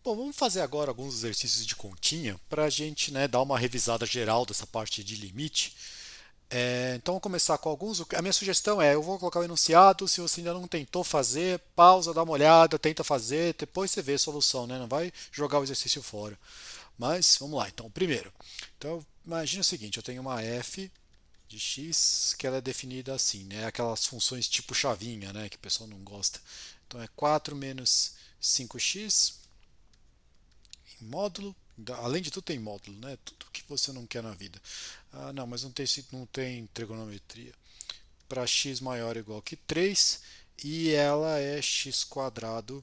Bom, vamos fazer agora alguns exercícios de continha para a gente, né, dar uma revisada geral dessa parte de limite. Então, vamos começar com alguns. A minha sugestão é: eu vou colocar o enunciado. Se você ainda não tentou fazer, pausa, dá uma olhada, tenta fazer, depois você vê a solução, né? Não vai jogar o exercício fora. Mas vamos lá. Então, primeiro, imagine o seguinte: eu tenho uma f de x que ela é definida assim, né? Aquelas funções tipo chavinha, né? Que o pessoal não gosta. Então, é 4 menos 5x em módulo. Além de tudo, tem módulo, né? Tudo que você não quer na vida. Ah, não, mas não tem trigonometria. Para x maior ou igual que 3 e ela é x quadrado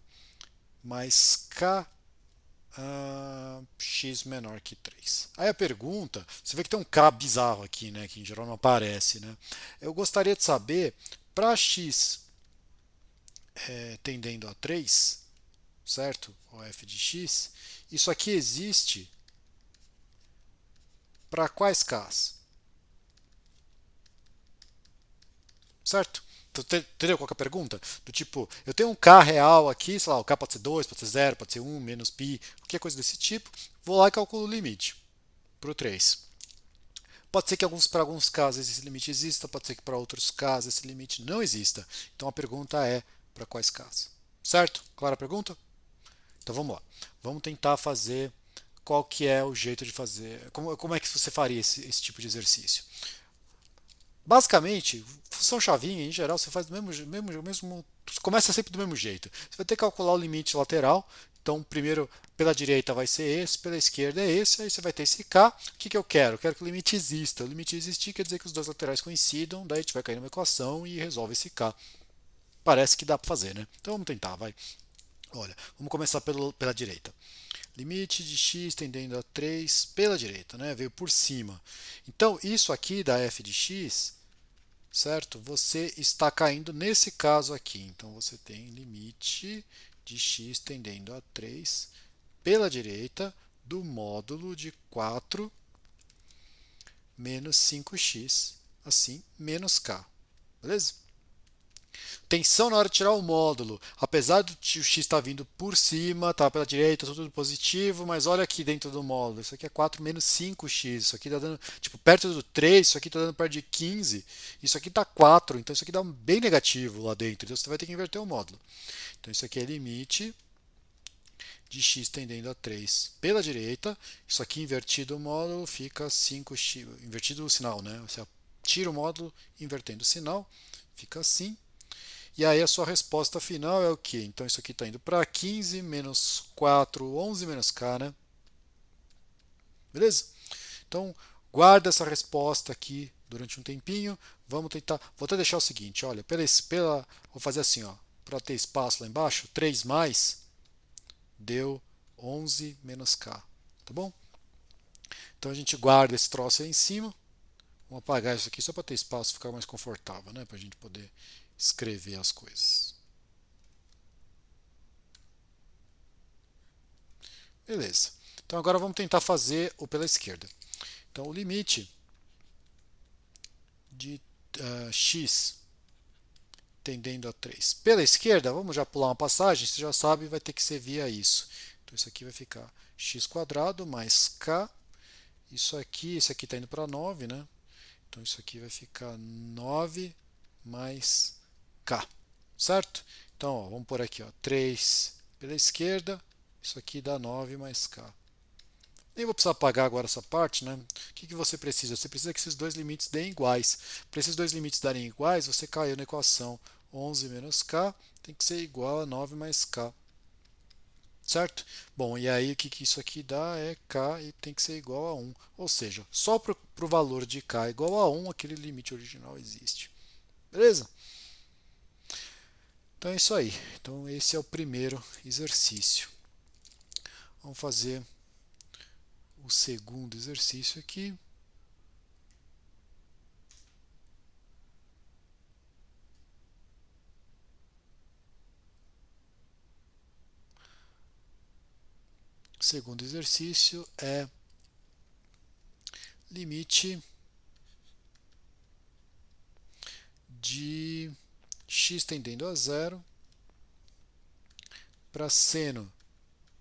mais k x menor que 3. Aí a pergunta, você vê que tem um k bizarro aqui, né, que em geral não aparece, né? Eu gostaria de saber para x tendendo a 3, certo? O f de x, isso aqui existe para quais k's? Certo? Entendeu qual que é a pergunta? Do tipo, eu tenho um K real aqui, sei lá, o K pode ser 2, pode ser 0, pode ser 1, menos π, qualquer coisa desse tipo. Vou lá e calculo o limite para o 3. Pode ser que para alguns casos esse limite exista, pode ser que para outros casos esse limite não exista. Então a pergunta é para quais casos? Certo? Clara a pergunta? Então vamos lá. Vamos tentar fazer qual que é o jeito de fazer. Como é que você faria esse tipo de exercício? Basicamente, função chavinha, em geral, você faz do mesmo, começa sempre do mesmo jeito. Você vai ter que calcular o limite lateral. Então, primeiro, pela direita vai ser esse, pela esquerda é esse, aí você vai ter esse k. O que eu quero? Eu quero que o limite exista. O limite existir quer dizer que os dois laterais coincidam, daí a gente vai cair numa equação e resolve esse k. Parece que dá para fazer, né? Então vamos tentar, vai. Olha, vamos começar pela direita. Limite de x tendendo a 3 pela direita, né? Veio por cima. Então, isso aqui da f de x, certo? Você está caindo nesse caso aqui. Então, você tem limite de x tendendo a 3 pela direita do módulo de 4 menos 5x, assim, menos k. Beleza? Tensão na hora de tirar o módulo. Apesar do x estar vindo por cima, tá pela direita, tudo positivo, mas olha aqui dentro do módulo. Isso aqui é 4 menos 5x. Isso aqui está dando, tipo, perto do 3, isso aqui está dando perto de 15. Isso aqui está 4, então isso aqui dá um bem negativo lá dentro. Então você vai ter que inverter o módulo. Então isso aqui é limite de x tendendo a 3 pela direita. Isso aqui invertido o módulo fica 5x. Invertido o sinal, né? Você tira o módulo invertendo o sinal, fica assim. E aí a sua resposta final é o quê? Então isso aqui está indo para 15 menos 4, 11 menos k, né? Beleza? Então guarda essa resposta aqui durante um tempinho. Vamos tentar. Vou até deixar o seguinte: olha, vou fazer assim, ó, para ter espaço lá embaixo, 3 mais deu 11 menos k. Tá bom? Então a gente guarda esse troço aí em cima. Vamos apagar isso aqui só para ter espaço, ficar mais confortável, né? Para a gente poder escrever as coisas. Beleza. Então agora vamos tentar fazer o pela esquerda. Então o limite de x tendendo a 3 pela esquerda, vamos já pular uma passagem, você já sabe, vai ter que ser via isso. Então isso aqui vai ficar x quadrado mais k. Isso aqui está indo para 9, né? Então isso aqui vai ficar 9 mais k, certo? Então ó, vamos por aqui, ó, 3 pela esquerda, isso aqui dá 9 mais k. Nem vou precisar apagar agora essa parte, né? O que você precisa? Você precisa que esses dois limites deem iguais. Para esses dois limites darem iguais, você caiu na equação 11 menos k tem que ser igual a 9 mais k, certo? Bom, e aí o que isso aqui dá é k e tem que ser igual a 1. Ou seja, só para o valor de k igual a 1, aquele limite original existe. Beleza? Então é isso aí. Então esse é o primeiro exercício. Vamos fazer o segundo exercício aqui. O segundo exercício é limite de x tendendo a zero para seno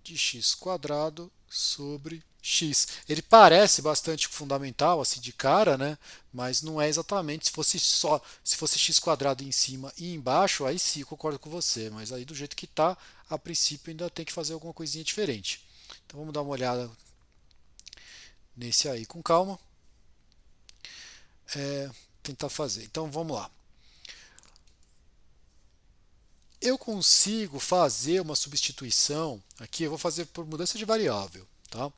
de x quadrado sobre x. Ele parece bastante fundamental assim de cara, né? Mas não é exatamente. Se fosse x quadrado em cima e embaixo, aí sim, eu concordo com você. Mas aí do jeito que está, a princípio ainda tem que fazer alguma coisinha diferente. Então vamos dar uma olhada nesse aí com calma. Tentar fazer. Então vamos lá. Eu consigo fazer uma substituição aqui. Eu vou fazer por mudança de variável, tá?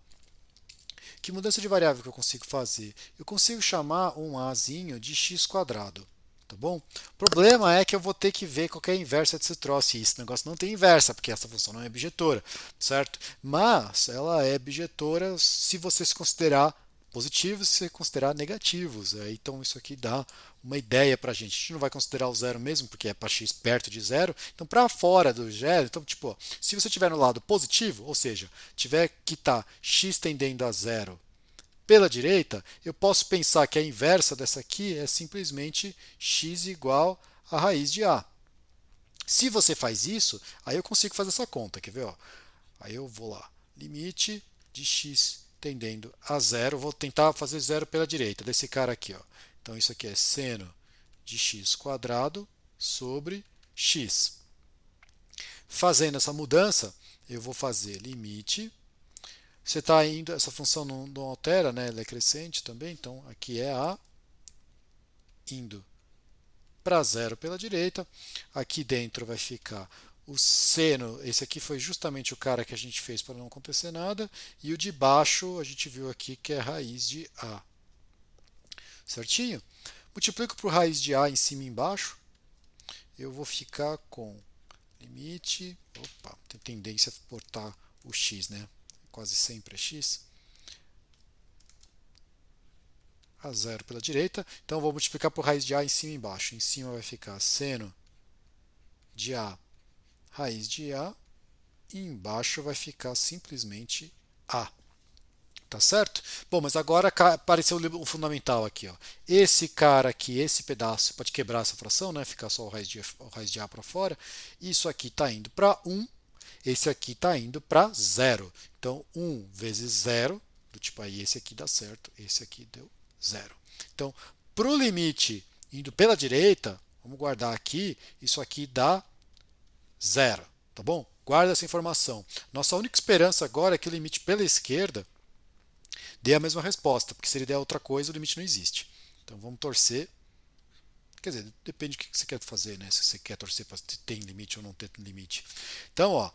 Que mudança de variável que eu consigo fazer? Eu consigo chamar um azinho de x quadrado, tá bom? O problema é que eu vou ter que ver qual que é a inversa desse troço, e esse negócio não tem inversa, porque essa função não é bijetora, certo? Mas ela é bijetora se você se considerar positivos e se considerar negativos. Então isso aqui dá uma ideia para a gente. A gente não vai considerar o zero mesmo, porque é para x perto de zero. Então, para fora do zero, então, tipo, ó, se você estiver no lado positivo, ou seja, tiver que estar x tendendo a zero pela direita, eu posso pensar que a inversa dessa aqui é simplesmente x igual a raiz de a. Se você faz isso, aí eu consigo fazer essa conta, quer ver? Ó? Aí eu vou lá, limite de x tendendo a zero, vou tentar fazer zero pela direita, desse cara aqui. Ó. Então isso aqui é seno de x quadrado sobre x. Fazendo essa mudança, eu vou fazer limite. Você está indo, essa função não altera, né? Ela é crescente também, então aqui é a indo para zero pela direita. Aqui dentro vai ficar o seno, esse aqui foi justamente o cara que a gente fez para não acontecer nada, e o de baixo a gente viu aqui que é raiz de a. Certinho? Multiplico por raiz de a em cima e embaixo, eu vou ficar com limite, opa, tem tendência a botar o x, né? Quase sempre é x, a zero pela direita. Então vou multiplicar por raiz de a em cima e embaixo. Em cima vai ficar seno de a raiz de a e embaixo vai ficar simplesmente a. Tá certo? Bom, mas agora apareceu o fundamental aqui. Ó. Esse cara aqui, esse pedaço, pode quebrar essa fração, né? Ficar só o raiz de a para fora. Isso aqui está indo para 1. Esse aqui está indo para 0. Então, 1 vezes 0, do tipo aí, esse aqui dá certo, esse aqui deu 0. Então, para o limite indo pela direita, vamos guardar aqui, isso aqui dá 0. Tá bom? Guarda essa informação. Nossa única esperança agora é que o limite pela esquerda dê a mesma resposta, porque se ele der outra coisa, o limite não existe. Então vamos torcer. Quer dizer, depende do que você quer fazer, né? Se você quer torcer para ter limite ou não ter limite. Então, ó,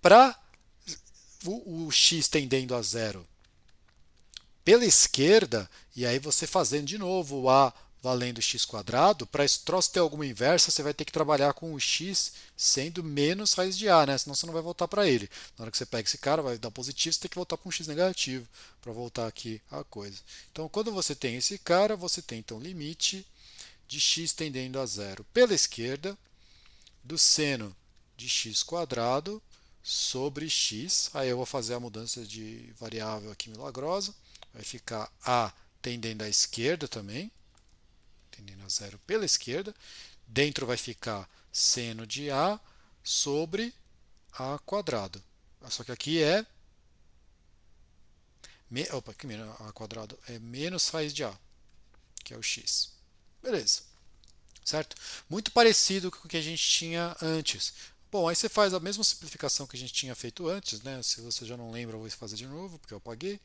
para o x tendendo a zero pela esquerda, e aí você fazendo de novo o a valendo x quadrado, para esse troço ter alguma inversa, você vai ter que trabalhar com o x sendo menos raiz de a, né? Senão você não vai voltar para ele. Na hora que você pega esse cara, vai dar positivo, você tem que voltar para um x negativo para voltar aqui a coisa. Então, quando você tem esse cara, você tem então limite de x tendendo a zero pela esquerda do seno de x quadrado sobre x. Aí eu vou fazer a mudança de variável aqui milagrosa. Vai ficar a tendendo à esquerda também, tendendo a zero pela esquerda. Dentro vai ficar seno de a sobre a quadrado. Só que aqui é opa, aqui a quadrado é menos raiz de a, que é o x. Beleza. Certo? Muito parecido com o que a gente tinha antes. Bom, aí você faz a mesma simplificação que a gente tinha feito antes, né? Se você já não lembra, eu vou fazer de novo, porque eu apaguei.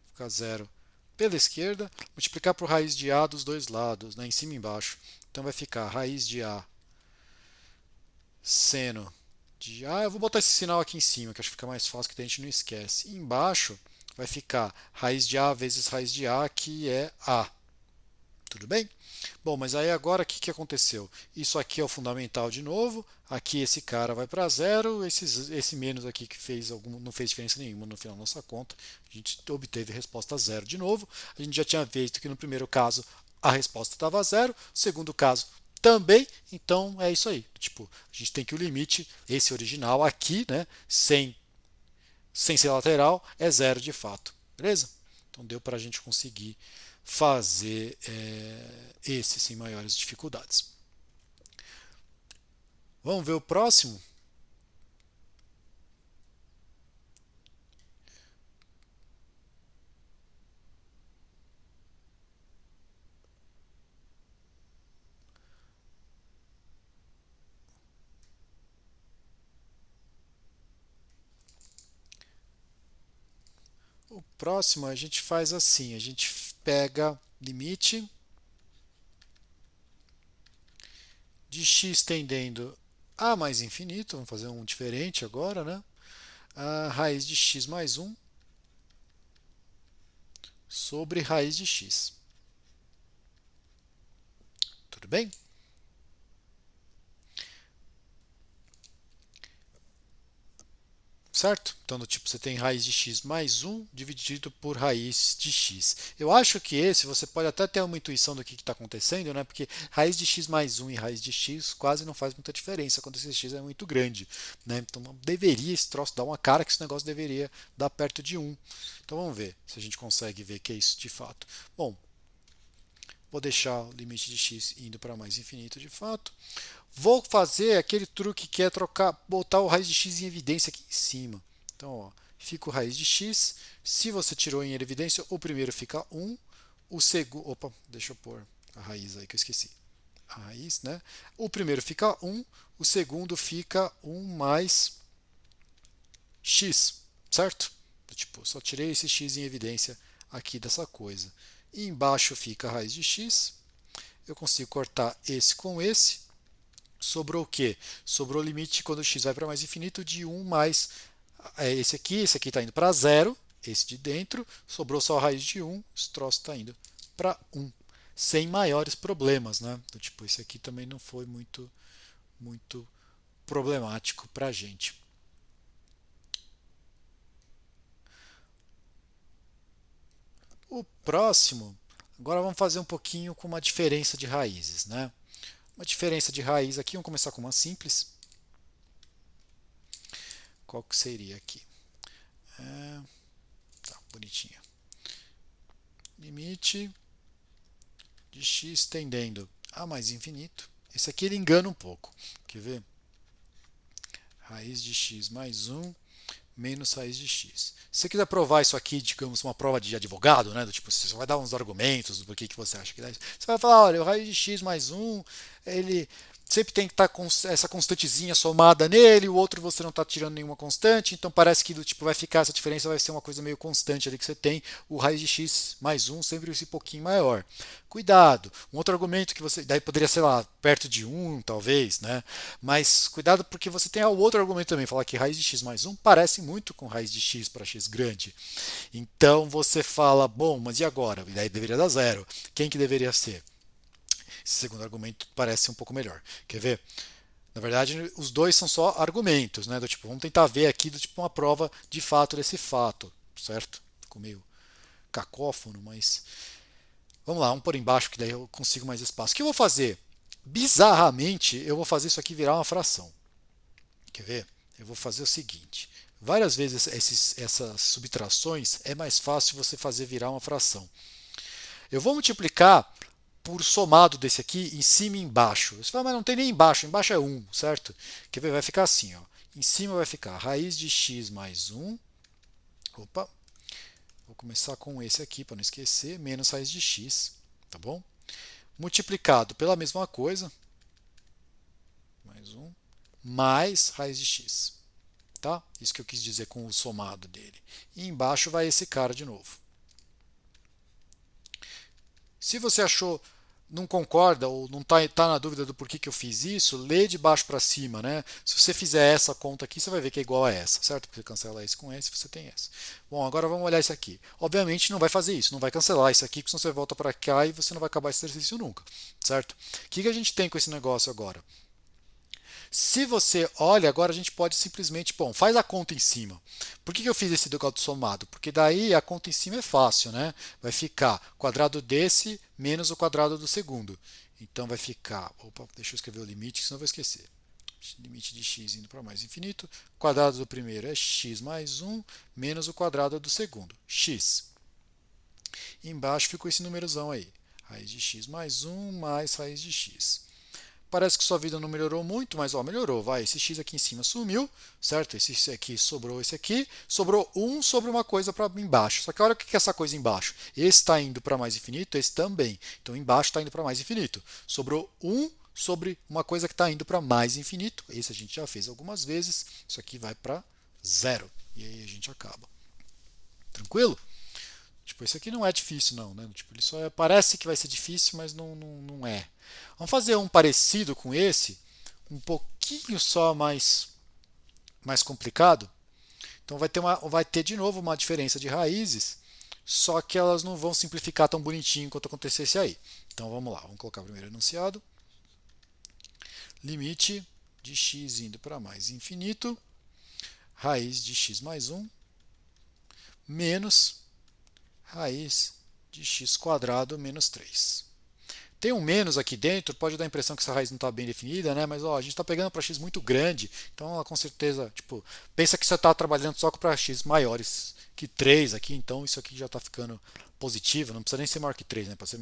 Ficar zero pela esquerda, multiplicar por raiz de a dos dois lados, né? Em cima e embaixo. Então vai ficar raiz de a seno de a. Eu vou botar esse sinal aqui em cima, que acho que fica mais fácil, que a gente não esquece. E embaixo vai ficar raiz de a vezes raiz de a, que é a. Tudo bem? Bom, mas aí agora o que aconteceu? Isso aqui é o fundamental de novo. Aqui esse cara vai para zero. Esse menos aqui que não fez diferença nenhuma no final da nossa conta. A gente obteve a resposta zero de novo. A gente já tinha visto que no primeiro caso a resposta estava zero. No segundo caso também. Então é isso aí. Tipo, a gente tem que o limite, esse original aqui, né, sem ser lateral, é zero de fato. Beleza? Então deu para a gente conseguir fazer esse sem maiores dificuldades. Vamos ver o próximo? O próximo a gente faz assim, a gente pega limite de x tendendo a mais infinito, vamos fazer um diferente agora, né? A raiz de x mais 1 sobre raiz de x. Tudo bem? Certo? Então, do tipo, você tem raiz de x mais 1 dividido por raiz de x. Eu acho que esse, você pode até ter uma intuição do que está acontecendo, né? Porque raiz de x mais 1 e raiz de x quase não faz muita diferença quando esse x é muito grande, né? Então, deveria esse troço dar uma cara que esse negócio deveria dar perto de 1. Então, vamos ver se a gente consegue ver que é isso de fato. Bom, vou deixar o limite de x indo para mais infinito de fato. Vou fazer aquele truque que é trocar, botar o raiz de x em evidência aqui em cima. Então, ó, fica o raiz de x. Se você tirou em evidência, o primeiro fica 1. O segundo. Opa, deixa eu pôr a raiz aí que eu esqueci. A raiz, né? O primeiro fica 1. O segundo fica 1 mais x. Certo? Tipo, só tirei esse x em evidência aqui dessa coisa. E embaixo fica a raiz de x. Eu consigo cortar esse com esse. Sobrou o quê? Sobrou o limite quando o x vai para mais infinito de 1 mais esse aqui está indo para 0, esse de dentro, sobrou só a raiz de 1, esse troço está indo para 1, sem maiores problemas, né? Então, tipo, esse aqui também não foi muito problemático para a gente. O próximo, agora vamos fazer um pouquinho com uma diferença de raízes, né? Uma diferença de raiz aqui, vamos começar com uma simples. Qual que seria aqui? Tá, bonitinha. Limite de x tendendo a mais infinito. Esse aqui ele engana um pouco. Quer ver? Raiz de x mais 1 menos raiz de x. Se você quiser provar isso aqui, digamos, uma prova de advogado, né? Do tipo, você vai dar uns argumentos do porquê que você acha que dá isso. Você vai falar, olha, o raiz de x mais 1, ele sempre tem que estar com essa constantezinha somada nele, o outro você não está tirando nenhuma constante, então parece que do tipo vai ficar essa diferença, vai ser uma coisa meio constante ali que você tem, o raiz de x mais 1 sempre esse pouquinho maior. Cuidado, um outro argumento que você, daí poderia ser lá, perto de 1 talvez, né? Mas cuidado porque você tem o outro argumento também, falar que raiz de x mais 1 parece muito com raiz de x para x grande. Então você fala, bom, mas e agora? E daí deveria dar zero. Quem que deveria ser? Esse segundo argumento parece um pouco melhor. Quer ver? Na verdade, os dois são só argumentos, né? Do tipo, vamos tentar ver aqui do tipo uma prova de fato desse fato, certo? Ficou meio cacófono, mas vamos lá, vamos por embaixo que daí eu consigo mais espaço. O que eu vou fazer? Bizarramente, eu vou fazer isso aqui virar uma fração. Quer ver? Eu vou fazer o seguinte: várias vezes essas subtrações é mais fácil você fazer virar uma fração. Eu vou multiplicar por somado desse aqui em cima e embaixo. Você fala, mas não tem nem embaixo, embaixo é 1, certo? Quer ver? Vai ficar assim, ó. Em cima vai ficar raiz de x mais 1. Opa, vou começar com esse aqui para não esquecer, menos raiz de x, tá bom? Multiplicado pela mesma coisa, mais 1, mais raiz de x. Tá? Isso que eu quis dizer com o somado dele. E embaixo vai esse cara de novo. Se você achou, não concorda ou não está na dúvida do porquê que eu fiz isso, lê de baixo para cima, né? Se você fizer essa conta aqui, você vai ver que é igual a essa, certo? Porque você cancela esse com esse, você tem essa. Bom, agora vamos olhar isso aqui. Obviamente não vai fazer isso, não vai cancelar isso aqui, porque senão você volta para cá e você não vai acabar esse exercício nunca, certo? O que a gente tem com esse negócio agora? Se você olha, agora a gente pode simplesmente, bom, faz a conta em cima. Por que eu fiz esse negócio somado? Porque daí a conta em cima é fácil, né? Vai ficar quadrado desse menos o quadrado do segundo. Então vai ficar, opa, deixa eu escrever o limite, senão eu vou esquecer. Limite de x indo para mais infinito. O quadrado do primeiro é x mais 1 menos o quadrado do segundo, x. E embaixo ficou esse númerozão aí. Raiz de x mais 1 mais raiz de x. Parece que sua vida não melhorou muito, mas ó, melhorou. Vai, esse x aqui em cima sumiu, certo? Esse aqui sobrou esse aqui. Sobrou 1 sobre uma coisa para embaixo. Só que olha o que é essa coisa embaixo. Esse está indo para mais infinito, esse também. Então embaixo está indo para mais infinito. Sobrou 1 sobre uma coisa que está indo para mais infinito. Esse a gente já fez algumas vezes. Isso aqui vai para zero. E aí a gente acaba. Tranquilo? Tipo, esse aqui não é difícil não, né? Tipo, ele só parece que vai ser difícil, mas não é. Vamos fazer um parecido com esse, um pouquinho só mais complicado. Então vai ter de novo uma diferença de raízes, só que elas não vão simplificar tão bonitinho quanto acontecesse aí. Então vamos lá, vamos colocar o primeiro enunciado. Limite de x indo para mais infinito, raiz de x mais 1, menos raiz de x quadrado menos 3. Tem um menos aqui dentro, pode dar a impressão que essa raiz não está bem definida, né? Mas ó, a gente está pegando para x muito grande, então ela com certeza, tipo, pensa que você está trabalhando só para x maiores que 3 aqui, então isso aqui já está ficando positivo, não precisa nem ser maior que 3, né? Pode ser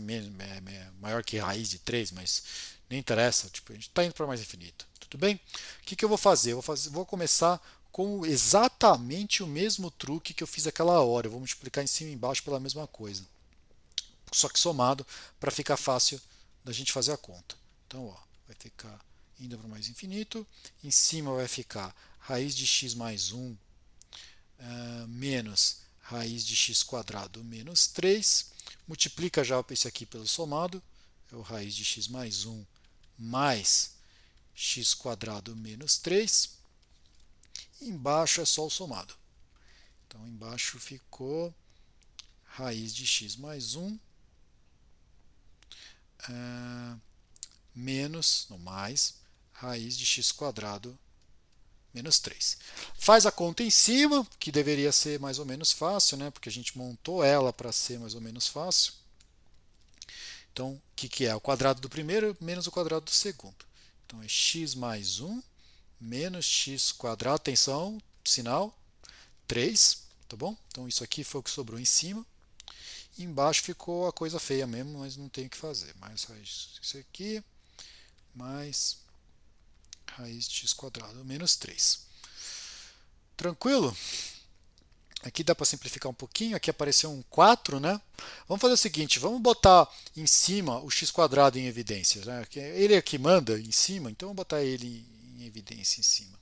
maior que raiz de 3, mas nem interessa, tipo, a gente está indo para mais infinito. Tudo bem? O que eu vou fazer? Vou começar com exatamente o mesmo truque que eu fiz aquela hora. Eu vou multiplicar em cima e embaixo pela mesma coisa, só que somado para ficar fácil da gente fazer a conta. Então, ó, vai ficar indo para mais infinito, em cima vai ficar raiz de x mais 1 menos raiz de x quadrado menos 3, multiplica já esse aqui pelo somado, é o raiz de x mais 1 mais x quadrado menos 3, e embaixo é só o somado. Então, embaixo ficou raiz de x mais 1 menos, no mais, raiz de x quadrado menos 3. Faz a conta em cima, que deveria ser mais ou menos fácil, né? Porque a gente montou ela para ser mais ou menos fácil. Então, o que é? O quadrado do primeiro menos o quadrado do segundo. Então, é x mais 1 menos x quadrado, atenção, sinal, 3, tá bom? Então, isso aqui foi o que sobrou em cima. E embaixo ficou a coisa feia mesmo, mas não tem o que fazer. Mais raiz isso aqui, mais raiz de x quadrado menos 3. Tranquilo? Aqui dá para simplificar um pouquinho, aqui apareceu um 4, né? Vamos fazer o seguinte, vamos botar em cima o x quadrado em evidência. Né? Ele é que manda em cima, então vamos botar ele em evidência em cima.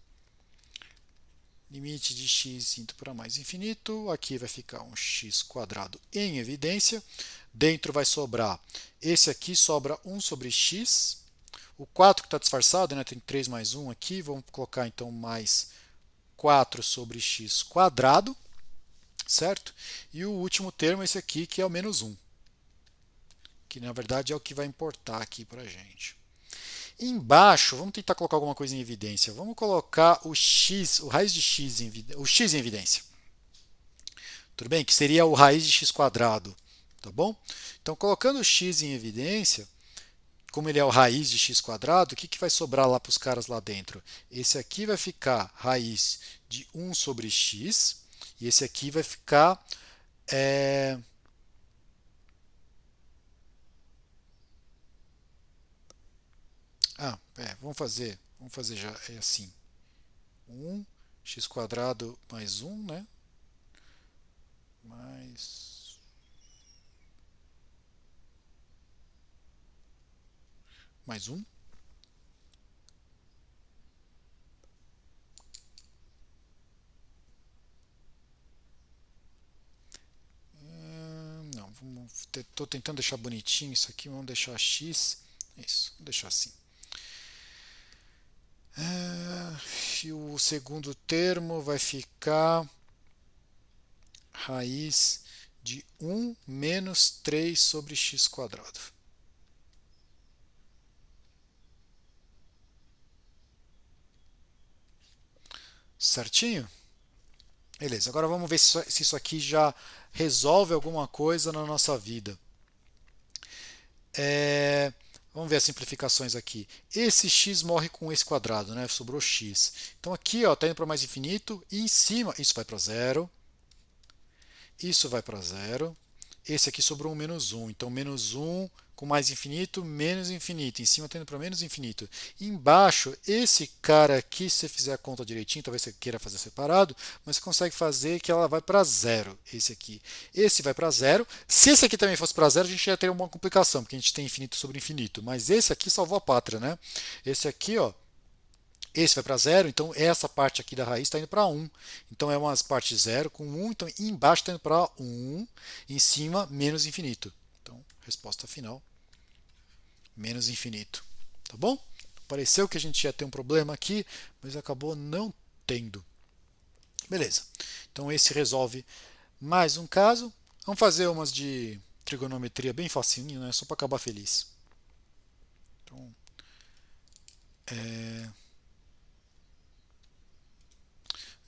Limite de x indo para mais infinito, aqui vai ficar um x quadrado em evidência. Dentro vai sobrar, esse aqui sobra 1 sobre x. O 4 que está disfarçado, né? Tem 3 mais 1 aqui, vamos colocar então mais 4 sobre x quadrado, certo? E o último termo é esse aqui, que é o menos 1, que na verdade é o que vai importar aqui para a gente. Embaixo, vamos tentar colocar alguma coisa em evidência. Vamos colocar o x, o raiz de x o x em evidência. Tudo bem? Que seria o raiz de x quadrado, tá bom? Então, colocando o x em evidência, como ele é o raiz de x quadrado, o que vai sobrar lá para os caras lá dentro? Esse aqui vai ficar raiz de 1 sobre x, e esse aqui vai ficar vamos fazer já assim. 1 x quadrado mais 1, né? Mais 1. Não, estou tentando deixar bonitinho isso aqui, vamos deixar x. Isso, vamos deixar assim. E o segundo termo vai ficar raiz de 1 menos 3 sobre x quadrado. Certinho? Beleza, agora vamos ver se isso aqui já resolve alguma coisa na nossa vida. Vamos ver as simplificações aqui. Esse x morre com esse quadrado, né? Sobrou x. Então aqui está indo para mais infinito e em cima isso vai para zero. Isso vai para zero. Esse aqui sobrou um menos 1. Então menos 1 com mais infinito, menos infinito. Em cima está indo para menos infinito. E embaixo, esse cara aqui, se você fizer a conta direitinho, talvez você queira fazer separado, mas você consegue fazer que ela vai para zero. Esse aqui. Esse vai para zero. Se esse aqui também fosse para zero, a gente ia ter uma complicação, porque a gente tem infinito sobre infinito. Mas esse aqui salvou a pátria, né? Esse aqui, ó, Esse vai para zero, então essa parte aqui da raiz está indo para 1. Então é uma parte de zero com 1, então embaixo está indo para 1, em cima menos infinito. Então, resposta final, menos infinito. Tá bom? Pareceu que a gente ia ter um problema aqui, mas acabou não tendo. Beleza. Então esse resolve mais um caso. Vamos fazer umas de trigonometria bem facinho, né? Só para acabar feliz. Então,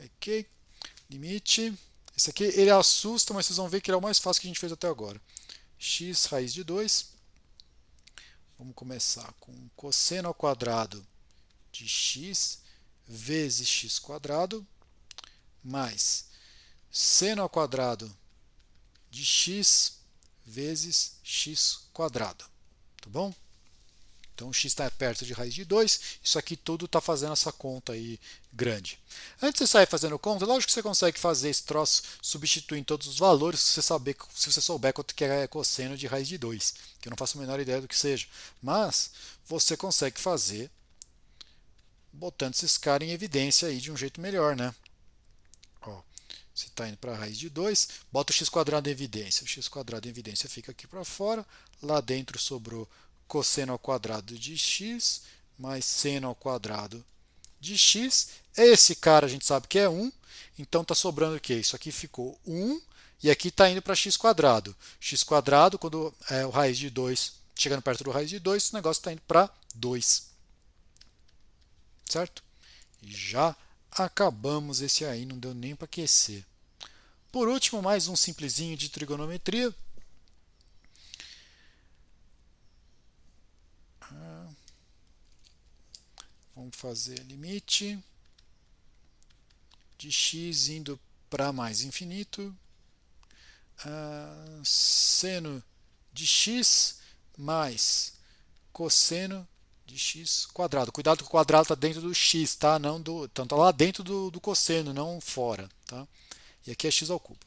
ok. Limite. Esse aqui ele assusta, mas vocês vão ver que ele é o mais fácil que a gente fez até agora. X raiz de 2. Vamos começar com cosseno ao quadrado de x vezes x quadrado mais seno ao quadrado de x vezes x quadrado. Tá bom? Então o x está perto de raiz de 2, isso aqui tudo está fazendo essa conta aí grande. Antes de você sair fazendo conta, lógico que você consegue fazer esse troço substituindo todos os valores se você souber quanto que é cosseno de raiz de 2, que eu não faço a menor ideia do que seja. Mas você consegue fazer botando esses caras em evidência aí de um jeito melhor, né? Ó, você está indo para a raiz de 2, bota o x quadrado em evidência. O x quadrado em evidência fica aqui para fora, lá dentro sobrou cosseno ao quadrado de x mais seno ao quadrado de x. Esse cara a gente sabe que é 1, então está sobrando o quê? Isso aqui ficou 1 e aqui está indo para x quadrado. X quadrado, quando é o raiz de 2, chegando perto do raiz de 2, esse negócio está indo para 2. Certo? E já acabamos esse aí, não deu nem para aquecer. Por último, mais um simplesinho de trigonometria. Vamos fazer limite de x indo para mais infinito. Seno de x mais cosseno de x quadrado. Cuidado que o quadrado está dentro do x, tá? Não do, então está lá dentro do cosseno, não fora. Tá? E aqui é x ao cubo.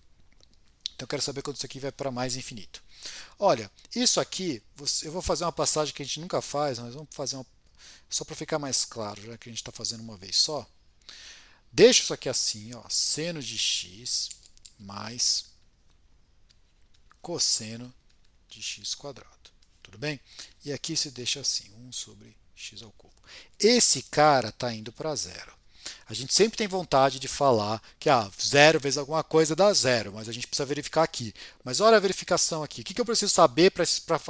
Então eu quero saber quando isso aqui vai para mais infinito. Olha, isso aqui, eu vou fazer uma passagem que a gente nunca faz, mas vamos fazer uma, só para ficar mais claro, já que a gente está fazendo uma vez só. Deixa isso aqui assim, ó, seno de x mais cosseno de x quadrado. Tudo bem? E aqui se deixa assim, 1 sobre x ao cubo. Esse cara está indo para zero. A gente sempre tem vontade de falar que zero vezes alguma coisa dá zero, mas a gente precisa verificar aqui. Mas olha a verificação aqui. O que eu preciso saber para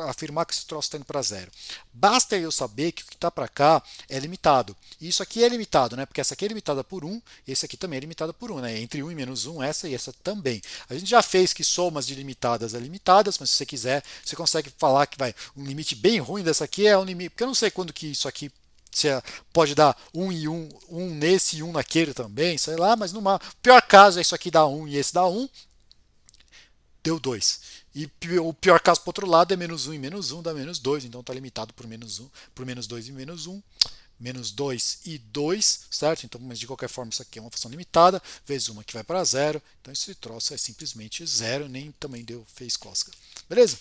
afirmar que esse troço está indo para zero? Basta eu saber que o que está para cá é limitado. E isso aqui é limitado, né? Porque essa aqui é limitada por 1 e esse aqui também é limitado por 1. Né? Entre 1 e menos 1, essa e essa também. A gente já fez que somas de limitadas é limitadas, mas se você quiser, você consegue falar que vai um limite bem ruim dessa aqui é um limite. Porque eu não sei quando que isso aqui você pode dar 1 e 1, 1 nesse e 1 naquele também, sei lá, mas no pior caso é isso aqui dá 1 e esse dá 1, deu 2. E o pior caso para o outro lado é menos 1 e menos 1 dá menos 2, então está limitado por menos 1, por menos 2 e menos 1. Menos 2 e 2, certo? Então, mas de qualquer forma, isso aqui é uma função limitada, vezes uma que vai para zero. Então, esse troço é simplesmente zero, nem também fez cósega. Beleza?